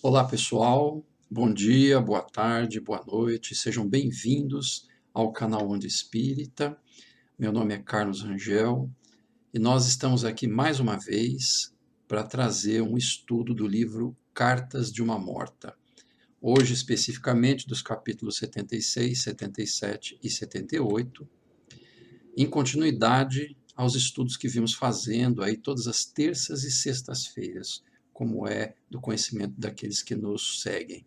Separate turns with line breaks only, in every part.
Olá pessoal, bom dia, boa tarde, boa noite, sejam bem-vindos ao canal Onda Espírita. Meu nome é Carlos Rangel e nós estamos aqui mais uma vez para trazer um estudo do livro Cartas de uma Morta. Hoje, especificamente, dos capítulos 76, 77 e 78, em continuidade aos estudos que vimos fazendo aí todas as terças e sextas-feiras, como é do conhecimento daqueles que nos seguem.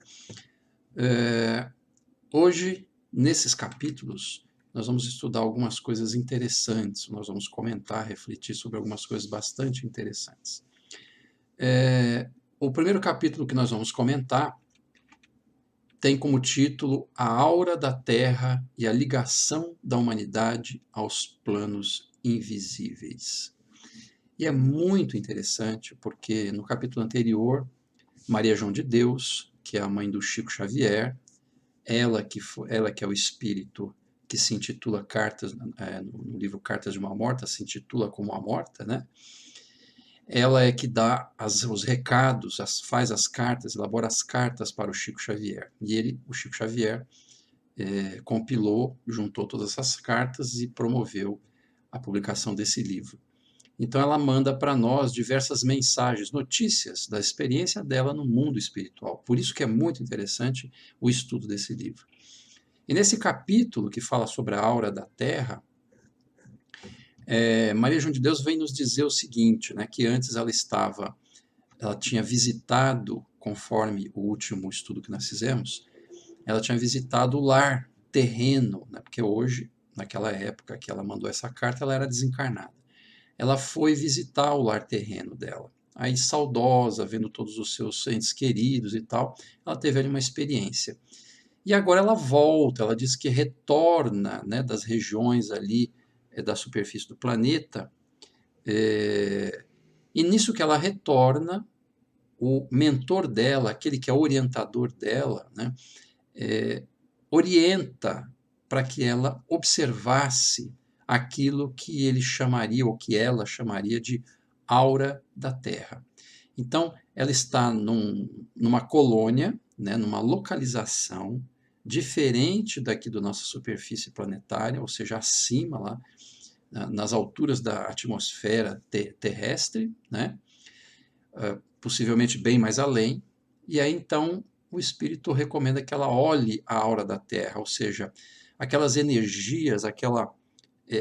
Hoje, nesses capítulos, nós vamos estudar algumas coisas interessantes, nós vamos comentar, refletir sobre algumas coisas bastante interessantes. O primeiro capítulo que nós vamos comentar tem como título A Aura da Terra e a Ligação da Humanidade aos Planos Invisíveis. E é muito interessante porque no capítulo anterior, Maria João de Deus, que é a mãe do Chico Xavier, ela que é o espírito que se intitula Cartas, no livro Cartas de uma Morta, se intitula como a Morta, né? Ela é que dá os recados, faz as cartas, elabora as cartas para o Chico Xavier. E o Chico Xavier, compilou, juntou todas essas cartas e promoveu a publicação desse livro. Então ela manda para nós diversas mensagens, notícias da experiência dela no mundo espiritual. Por isso que é muito interessante o estudo desse livro. E nesse capítulo que fala sobre a aura da Terra, Maria João de Deus vem nos dizer o seguinte, né, que antes ela tinha visitado, conforme o último estudo que nós fizemos, ela tinha visitado o lar terreno, né, porque hoje, naquela época que ela mandou essa carta, ela era desencarnada. Ela foi visitar o lar terreno dela. Aí, saudosa, vendo todos os seus entes queridos e tal, ela teve ali uma experiência. E agora ela volta, ela diz que retorna, né, das regiões ali da superfície do planeta, e nisso que ela retorna, o mentor dela, aquele que é o orientador dela, né, orienta para que ela observasse aquilo que ele chamaria, ou que ela chamaria de aura da Terra. Então, ela está numa colônia, né, numa localização diferente daqui da nossa superfície planetária, ou seja, acima lá, nas alturas da atmosfera terrestre, né, possivelmente bem mais além, e aí então o espírito recomenda que ela olhe a aura da Terra, ou seja, aquelas energias, aquela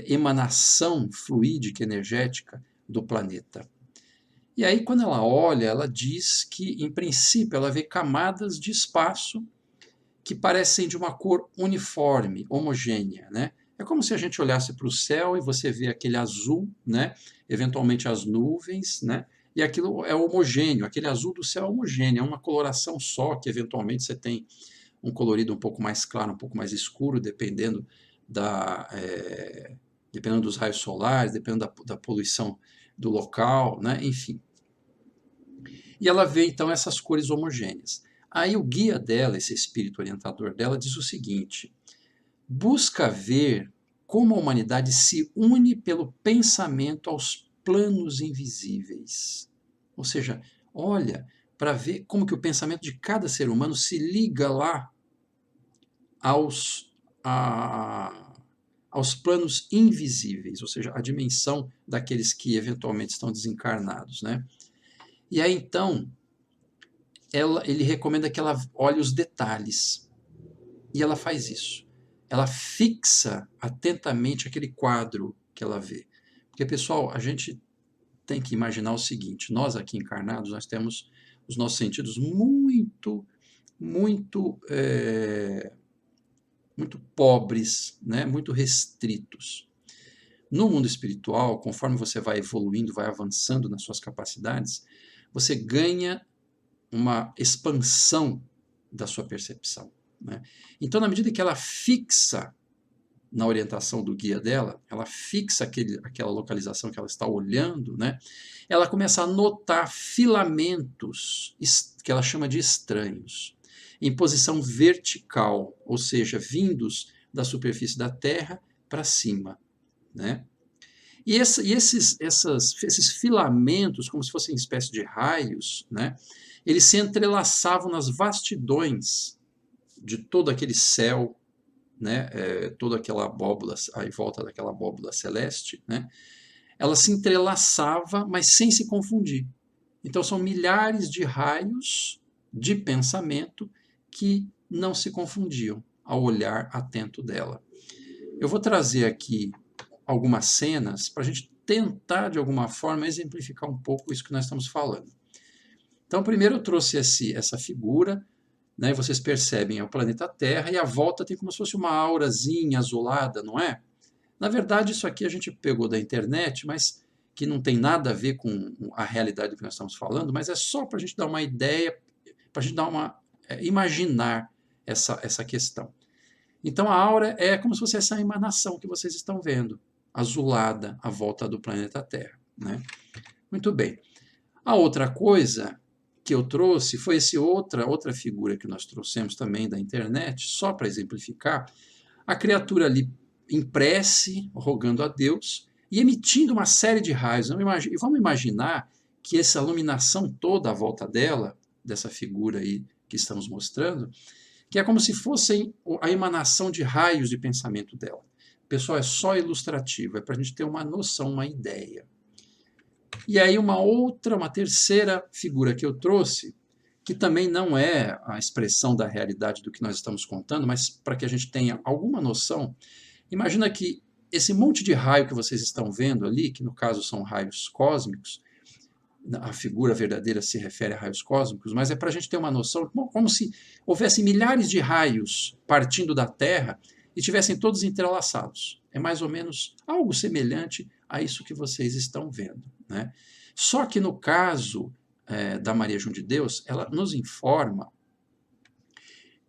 emanação fluídica energética do planeta. E aí, quando ela olha, ela diz que, em princípio, ela vê camadas de espaço que parecem de uma cor uniforme, homogênea, né? É como se a gente olhasse para o céu e você vê aquele azul, né? Eventualmente as nuvens, né? E aquilo é homogêneo, aquele azul do céu é homogêneo, é uma coloração só, que eventualmente você tem um colorido um pouco mais claro, um pouco mais escuro, dependendo dependendo dos raios solares, dependendo da poluição do local, né? Enfim. E ela vê então essas cores homogêneas. Aí o guia dela, esse espírito orientador dela, diz o seguinte: busca ver como a humanidade se une pelo pensamento aos planos invisíveis. Ou seja, olha para ver como que o pensamento de cada ser humano se liga lá aos planos invisíveis, ou seja, a dimensão daqueles que eventualmente estão desencarnados, né? E aí então ele recomenda que ela olhe os detalhes. E ela faz isso. Ela fixa atentamente aquele quadro que ela vê. Porque, pessoal, a gente tem que imaginar o seguinte: nós aqui encarnados, nós temos os nossos sentidos muito, muito, muito pobres, né? Muito restritos. No mundo espiritual, conforme você vai evoluindo, vai avançando nas suas capacidades, você ganha uma expansão da sua percepção, né? Então, na medida que ela fixa na orientação do guia dela, ela fixa aquela localização que ela está olhando, né? Ela começa a notar filamentos que ela chama de estranhos, em posição vertical, ou seja, vindos da superfície da Terra para cima, né? E esses filamentos, como se fossem espécie de raios, né? eles se entrelaçavam nas vastidões de todo aquele céu, né, toda aquela abóbora, em volta daquela abóbora celeste, né, ela se entrelaçava, mas sem se confundir. Então são milhares de raios de pensamento que não se confundiam ao olhar atento dela. Eu vou trazer aqui algumas cenas para a gente tentar, de alguma forma, exemplificar um pouco isso que nós estamos falando. Então, primeiro eu trouxe essa figura, né, vocês percebem, é o planeta Terra, e a volta tem como se fosse uma aurazinha azulada, não é? Na verdade, isso aqui a gente pegou da internet, mas que não tem nada a ver com a realidade do que nós estamos falando, mas é só para a gente dar uma ideia, para a gente dar imaginar essa questão. Então a aura é como se fosse essa emanação que vocês estão vendo, azulada à volta do planeta Terra, né? Muito bem. A outra coisa que eu trouxe foi outra figura que nós trouxemos também da internet, só para exemplificar, a criatura ali em prece, rogando a Deus e emitindo uma série de raios. E vamos imaginar que essa iluminação toda à volta dela, dessa figura aí que estamos mostrando, que é como se fosse a emanação de raios de pensamento dela. Pessoal, é só ilustrativo, é para a gente ter uma noção, uma ideia. E aí uma terceira figura que eu trouxe, que também não é a expressão da realidade do que nós estamos contando, mas para que a gente tenha alguma noção, imagina que esse monte de raio que vocês estão vendo ali, que no caso são raios cósmicos, a figura verdadeira se refere a raios cósmicos, mas é para a gente ter uma noção, como se houvesse milhares de raios partindo da Terra e tivessem todos entrelaçados. É mais ou menos algo semelhante a isso que vocês estão vendo, né? Só que no caso da Maria João de Deus, ela nos informa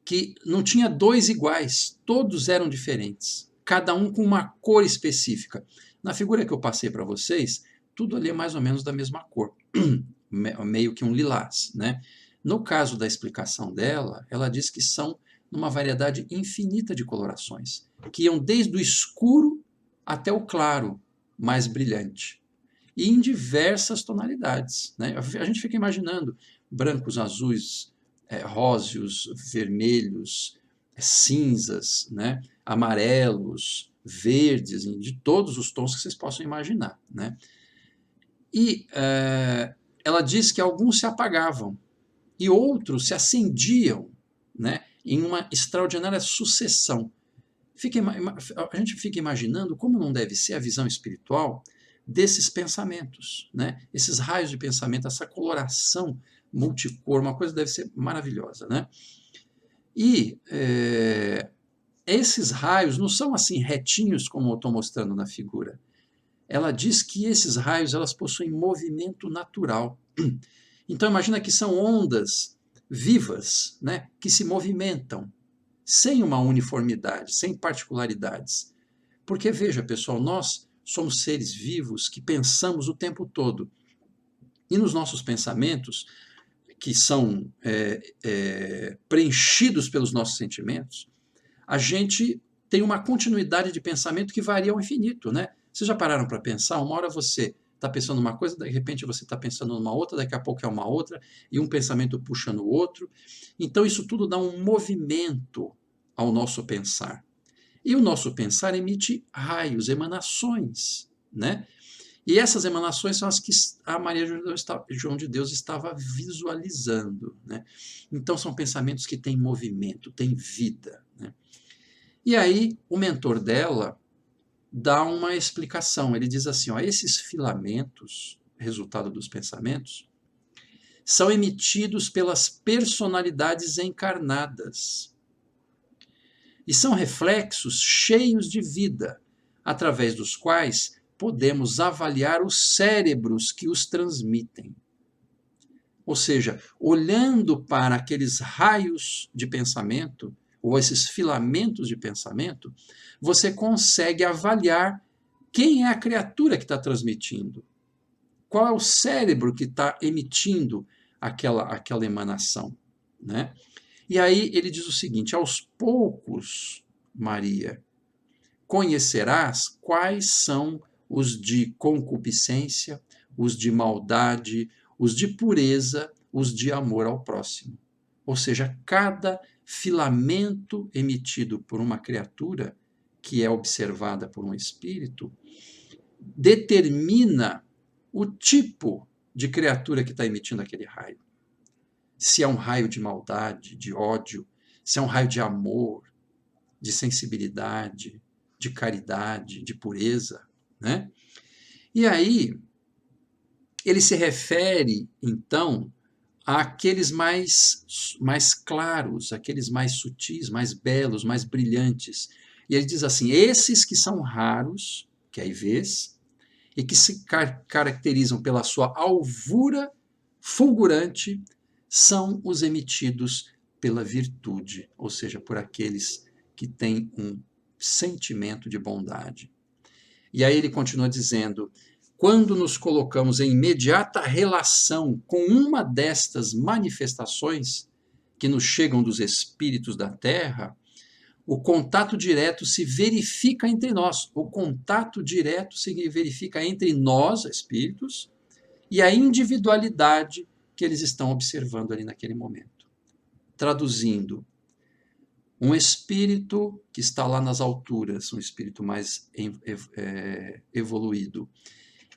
que não tinha dois iguais, todos eram diferentes, cada um com uma cor específica. Na figura que eu passei para vocês, tudo ali é mais ou menos da mesma cor, meio que um lilás, né? No caso da explicação dela, ela diz que são numa variedade infinita de colorações, que iam desde o escuro até o claro, mais brilhante, e em diversas tonalidades, né? A gente fica imaginando brancos, azuis, róseos, vermelhos, cinzas, né? Amarelos, verdes, de todos os tons que vocês possam imaginar, né? E ela diz que alguns se apagavam e outros se acendiam, né, em uma extraordinária sucessão. A gente fica imaginando como não deve ser a visão espiritual desses pensamentos, né? Esses raios de pensamento, essa coloração multicor, uma coisa deve ser maravilhosa, né? E esses raios não são assim retinhos como eu estou mostrando na figura. Ela diz que esses raios elas possuem movimento natural. Então imagina que são ondas vivas, né, que se movimentam sem uma uniformidade, sem particularidades. Porque veja, pessoal, nós somos seres vivos que pensamos o tempo todo. E nos nossos pensamentos, que são preenchidos pelos nossos sentimentos, a gente tem uma continuidade de pensamento que varia ao infinito, né? Vocês já pararam para pensar? Uma hora você está pensando numa coisa, de repente você está pensando numa outra, daqui a pouco é uma outra, e um pensamento puxa no outro. Então isso tudo dá um movimento ao nosso pensar. E o nosso pensar emite raios, emanações, né? E essas emanações são as que a Maria João de Deus estava visualizando, né? Então são pensamentos que têm movimento, têm vida, né? E aí o mentor dela dá uma explicação. Ele diz assim, ó, esses filamentos, resultado dos pensamentos, são emitidos pelas personalidades encarnadas e são reflexos cheios de vida, através dos quais podemos avaliar os cérebros que os transmitem. Ou seja, olhando para aqueles raios de pensamento, ou esses filamentos de pensamento, você consegue avaliar quem é a criatura que está transmitindo, qual é o cérebro que está emitindo aquela emanação, né? E aí ele diz o seguinte, aos poucos, Maria, conhecerás quais são os de concupiscência, os de maldade, os de pureza, os de amor ao próximo. Ou seja, cada filamento emitido por uma criatura, que é observada por um espírito, determina o tipo de criatura que está emitindo aquele raio. Se é um raio de maldade, de ódio, se é um raio de amor, de sensibilidade, de caridade, de pureza, né? E aí, ele se refere, então, àqueles mais claros, aqueles mais sutis, mais belos, mais brilhantes. E ele diz assim, esses que são raros, que aí vês, e que se caracterizam pela sua alvura fulgurante, são os emitidos pela virtude, ou seja, por aqueles que têm um sentimento de bondade. E aí ele continua dizendo, quando nos colocamos em imediata relação com uma destas manifestações que nos chegam dos espíritos da Terra, o contato direto se verifica entre nós. O contato direto se verifica entre nós, espíritos, e a individualidade que eles estão observando ali naquele momento. Traduzindo, um espírito que está lá nas alturas, um espírito mais evoluído,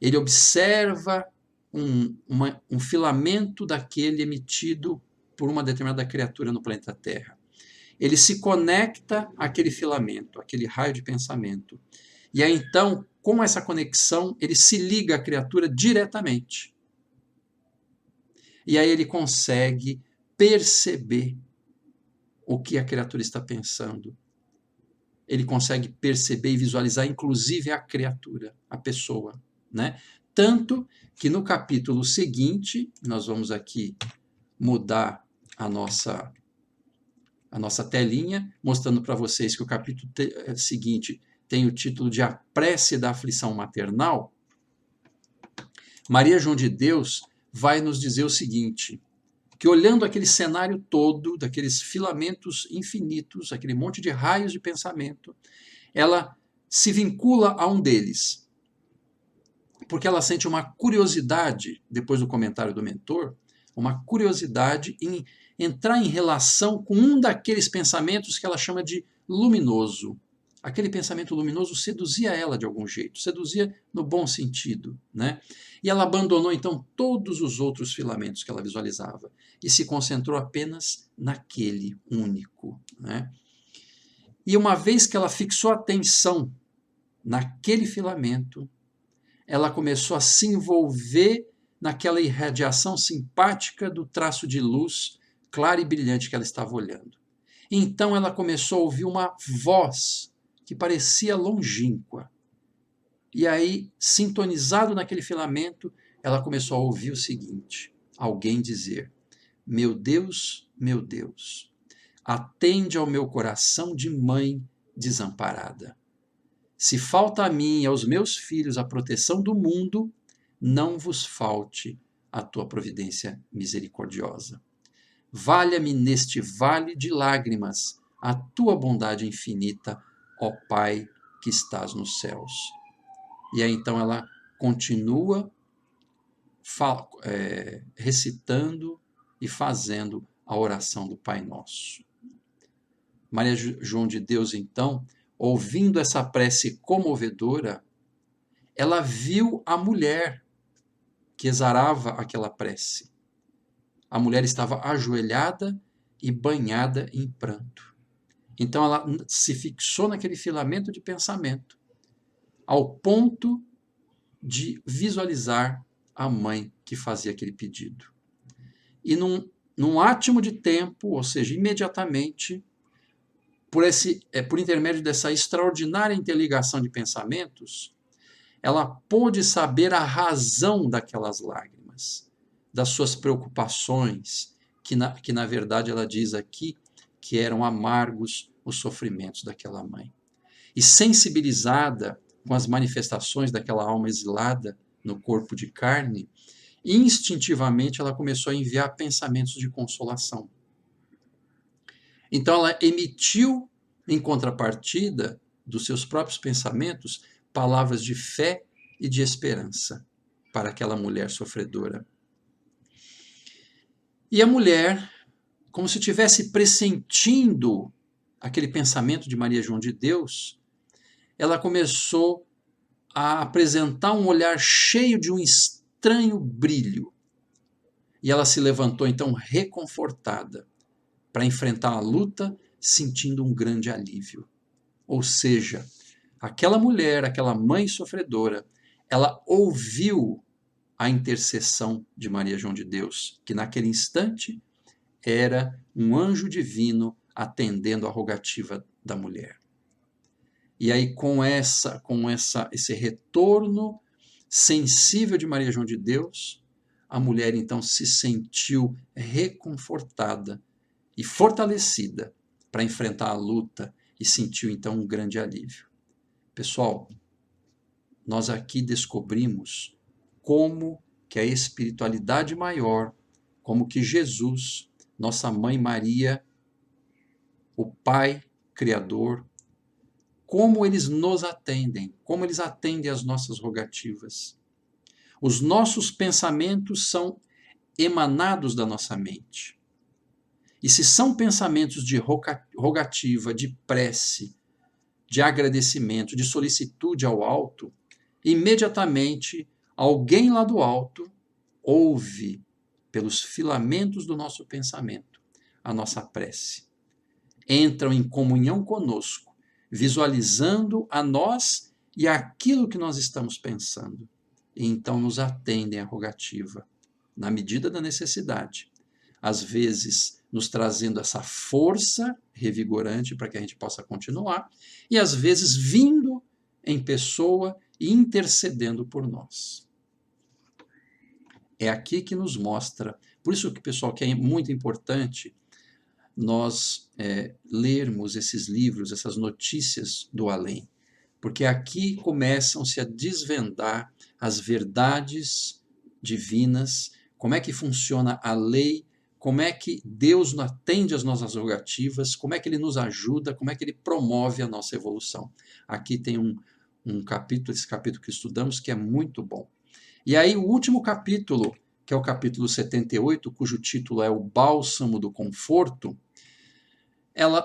ele observa um filamento daquele emitido por uma determinada criatura no planeta Terra. Ele se conecta àquele filamento, àquele raio de pensamento. E aí, então, com essa conexão, ele se liga à criatura diretamente. E aí ele consegue perceber o que a criatura está pensando. Ele consegue perceber e visualizar, inclusive, a criatura, a pessoa, né? Tanto que no capítulo seguinte, nós vamos aqui mudar a nossa telinha, mostrando para vocês que o capítulo seguinte tem o título de A Prece da Aflição Maternal. Maria João de Deus vai nos dizer o seguinte, que olhando aquele cenário todo, daqueles filamentos infinitos, aquele monte de raios de pensamento, ela se vincula a um deles, porque ela sente uma curiosidade, depois do comentário do mentor, uma curiosidade em entrar em relação com um daqueles pensamentos que ela chama de luminoso. Aquele pensamento luminoso seduzia ela de algum jeito, seduzia no bom sentido, né? E ela abandonou então todos os outros filamentos que ela visualizava e se concentrou apenas naquele único, né? E uma vez que ela fixou a atenção naquele filamento, ela começou a se envolver naquela irradiação simpática do traço de luz clara e brilhante que ela estava olhando. Então ela começou a ouvir uma voz que parecia longínqua. E aí, sintonizado naquele filamento, ela começou a ouvir o seguinte, alguém dizer, meu Deus, atende ao meu coração de mãe desamparada. Se falta a mim e aos meus filhos a proteção do mundo, não vos falte a tua providência misericordiosa. Valha-me neste vale de lágrimas a tua bondade infinita, ó Pai que estás nos céus. E aí então ela continua recitando e fazendo a oração do Pai Nosso. Maria João de Deus, então, ouvindo essa prece comovedora, ela viu a mulher que exarava aquela prece. A mulher estava ajoelhada e banhada em pranto. Então ela se fixou naquele filamento de pensamento, ao ponto de visualizar a mãe que fazia aquele pedido. E num átimo de tempo, ou seja, imediatamente, por intermédio dessa extraordinária interligação de pensamentos, ela pôde saber a razão daquelas lágrimas, das suas preocupações, que na verdade ela diz aqui que eram amargos os sofrimentos daquela mãe. E sensibilizada com as manifestações daquela alma exilada no corpo de carne, instintivamente ela começou a enviar pensamentos de consolação. Então ela emitiu, em contrapartida dos seus próprios pensamentos, palavras de fé e de esperança para aquela mulher sofredora. E a mulher, como se estivesse pressentindo aquele pensamento de Maria João de Deus, ela começou a apresentar um olhar cheio de um estranho brilho. E ela se levantou então reconfortada para enfrentar a luta, sentindo um grande alívio. Ou seja, aquela mulher, aquela mãe sofredora, ela ouviu a intercessão de Maria João de Deus, que naquele instante era um anjo divino atendendo a rogativa da mulher. E aí esse retorno sensível de Maria João de Deus, a mulher então se sentiu reconfortada e fortalecida para enfrentar a luta e sentiu então um grande alívio. Pessoal, nós aqui descobrimos como que a espiritualidade maior, como que Jesus, nossa mãe Maria, o Pai Criador, como eles nos atendem, como eles atendem às nossas rogativas. Os nossos pensamentos são emanados da nossa mente. E se são pensamentos de rogativa, de prece, de agradecimento, de solicitude ao alto, imediatamente alguém lá do alto ouve, pelos filamentos do nosso pensamento, a nossa prece. Entram em comunhão conosco, visualizando a nós e aquilo que nós estamos pensando. E então nos atendem à rogativa, na medida da necessidade. Às vezes, nos trazendo essa força revigorante para que a gente possa continuar, e às vezes vindo em pessoa e intercedendo por nós. É aqui que nos mostra. Por isso que, pessoal, que é muito importante nós lermos esses livros, essas notícias do além, porque aqui começam-se a desvendar as verdades divinas, como é que funciona a lei, como é que Deus atende às nossas rogativas, como é que Ele nos ajuda, como é que Ele promove a nossa evolução. Aqui tem um capítulo, esse capítulo que estudamos, que é muito bom. E aí o último capítulo, que é o capítulo 78, cujo título é O Bálsamo do Conforto,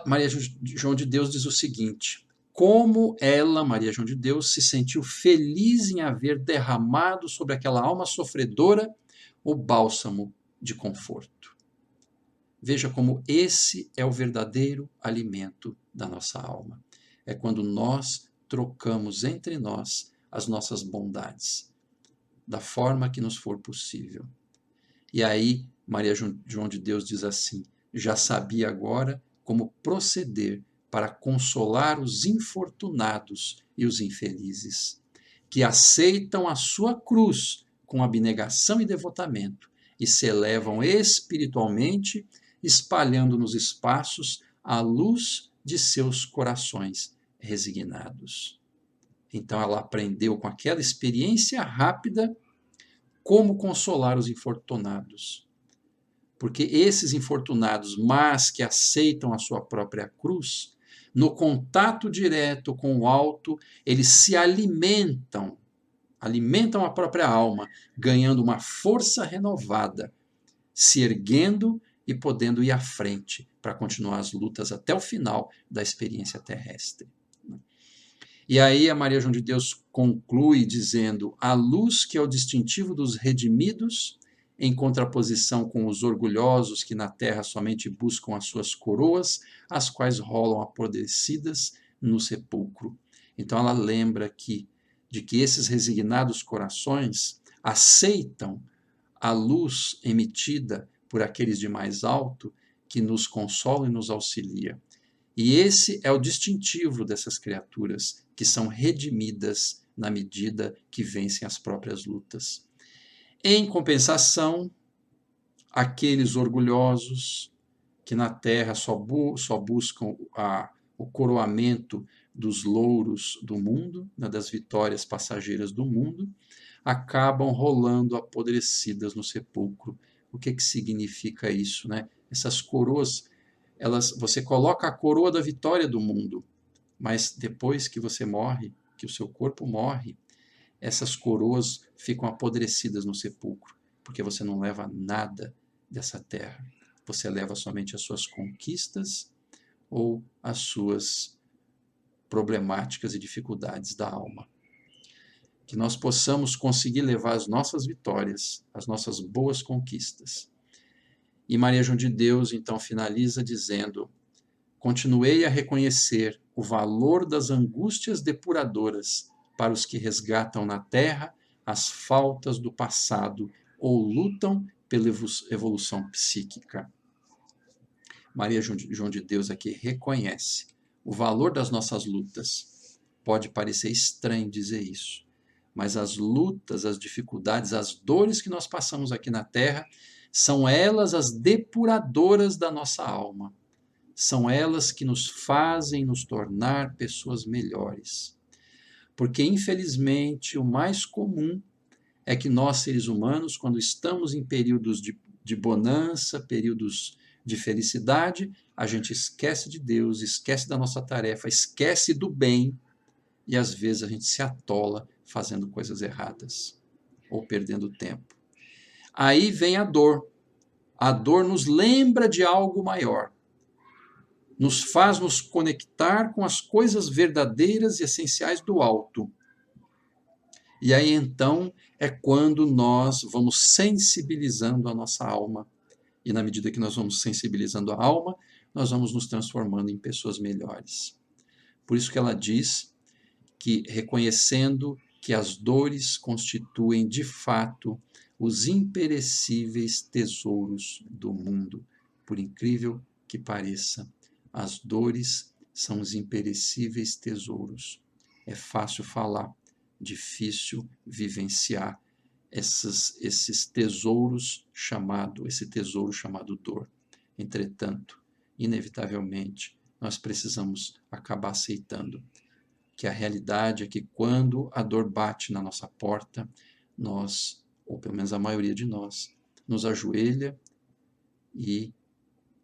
Maria João de Deus diz o seguinte: como ela, Maria João de Deus, se sentiu feliz em haver derramado sobre aquela alma sofredora o bálsamo de conforto. Veja como esse é o verdadeiro alimento da nossa alma. É quando nós trocamos entre nós as nossas bondades, da forma que nos for possível. E aí, Maria João de Deus diz assim: já sabia agora como proceder para consolar os infortunados e os infelizes, que aceitam a sua cruz com abnegação e devotamento e se elevam espiritualmente, espalhando nos espaços a luz de seus corações resignados. Então ela aprendeu com aquela experiência rápida como consolar os infortunados. Porque esses infortunados, mas que aceitam a sua própria cruz, no contato direto com o alto, eles se alimentam a própria alma, ganhando uma força renovada, se erguendo e podendo ir à frente para continuar as lutas até o final da experiência terrestre. E aí a Maria João de Deus conclui dizendo: a luz que é o distintivo dos redimidos, em contraposição com os orgulhosos que na terra somente buscam as suas coroas, as quais rolam apodrecidas no sepulcro. Então ela lembra aqui de que esses resignados corações aceitam a luz emitida por aqueles de mais alto que nos consolam e nos auxilia. E esse é o distintivo dessas criaturas que são redimidas na medida que vencem as próprias lutas. Em compensação, aqueles orgulhosos que na terra só buscam o coroamento dos louros do mundo, das vitórias passageiras do mundo, acabam rolando apodrecidas no sepulcro. O que significa isso, né? Essas coroas, você coloca a coroa da vitória do mundo, mas depois que você morre, que o seu corpo morre, essas coroas ficam apodrecidas no sepulcro, porque você não leva nada dessa terra? Você leva somente as suas conquistas ou as suas problemáticas e dificuldades da alma? Que nós possamos conseguir levar as nossas vitórias, as nossas boas conquistas. E Maria João de Deus então finaliza dizendo: continuei a reconhecer o valor das angústias depuradoras para os que resgatam na terra as faltas do passado ou lutam pela evolução psíquica. Maria João de Deus aqui reconhece o valor das nossas lutas. Pode parecer estranho dizer isso, mas as lutas, as dificuldades, as dores que nós passamos aqui na Terra, são elas as depuradoras da nossa alma. São elas que nos fazem nos tornar pessoas melhores. Porque, infelizmente, o mais comum é que nós, seres humanos, quando estamos em períodos de bonança, períodos de felicidade, a gente esquece de Deus, esquece da nossa tarefa, esquece do bem e às vezes a gente se atola fazendo coisas erradas ou perdendo tempo. Aí vem a dor. A dor nos lembra de algo maior. Nos faz nos conectar com as coisas verdadeiras e essenciais do alto. E aí então é quando nós vamos sensibilizando a nossa alma. E na medida que nós vamos sensibilizando a alma, nós vamos nos transformando em pessoas melhores. Por isso que ela diz que, reconhecendo que as dores constituem de fato os imperecíveis tesouros do mundo, por incrível que pareça, as dores são os imperecíveis tesouros. É fácil falar, difícil vivenciar esses tesouros esse tesouro chamado dor. Entretanto, inevitavelmente, nós precisamos acabar aceitando que a realidade é que quando a dor bate na nossa porta, nós, ou pelo menos a maioria de nós, nos ajoelha e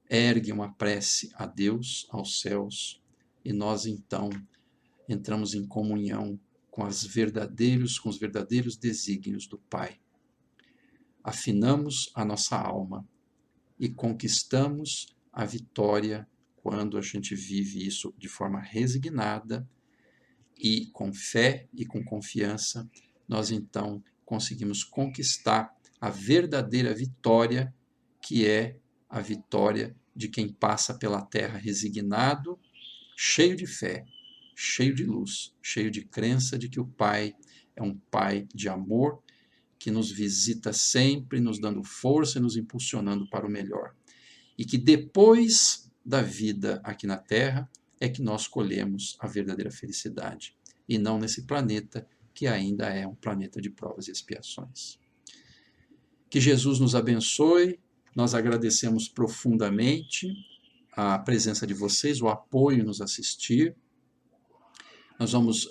ergue uma prece a Deus, aos céus, e nós então entramos em comunhão com os verdadeiros desígnios do Pai. Afinamos a nossa alma e conquistamos a vitória quando a gente vive isso de forma resignada e com fé e com confiança, nós então conseguimos conquistar a verdadeira vitória, que é a vitória de quem passa pela terra resignado, cheio de fé, cheio de luz, cheio de crença de que o Pai é um Pai de amor, que nos visita sempre, nos dando força e nos impulsionando para o melhor. E que depois da vida aqui na Terra é que nós colhemos a verdadeira felicidade, e não nesse planeta que ainda é um planeta de provas e expiações. Que Jesus nos abençoe, nós agradecemos profundamente a presença de vocês, o apoio em nos assistir. Nós vamos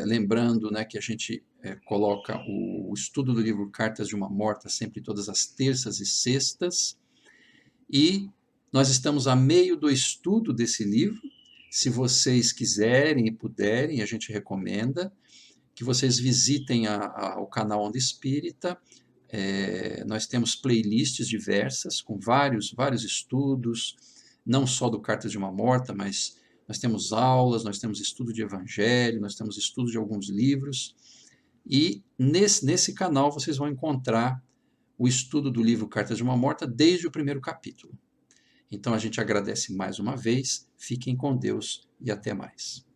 lembrando, né, que a gente coloca o estudo do livro Cartas de uma Morta sempre todas as terças e sextas, e nós estamos a meio do estudo desse livro. Se vocês quiserem e puderem, a gente recomenda que vocês visitem o canal Onda Espírita. Nós temos playlists diversas, com vários estudos, não só do Cartas de uma Morta, mas nós temos aulas, nós temos estudo de evangelho, nós temos estudo de alguns livros, e nesse canal vocês vão encontrar o estudo do livro Cartas de uma Morta desde o primeiro capítulo. Então a gente agradece mais uma vez, fiquem com Deus e até mais.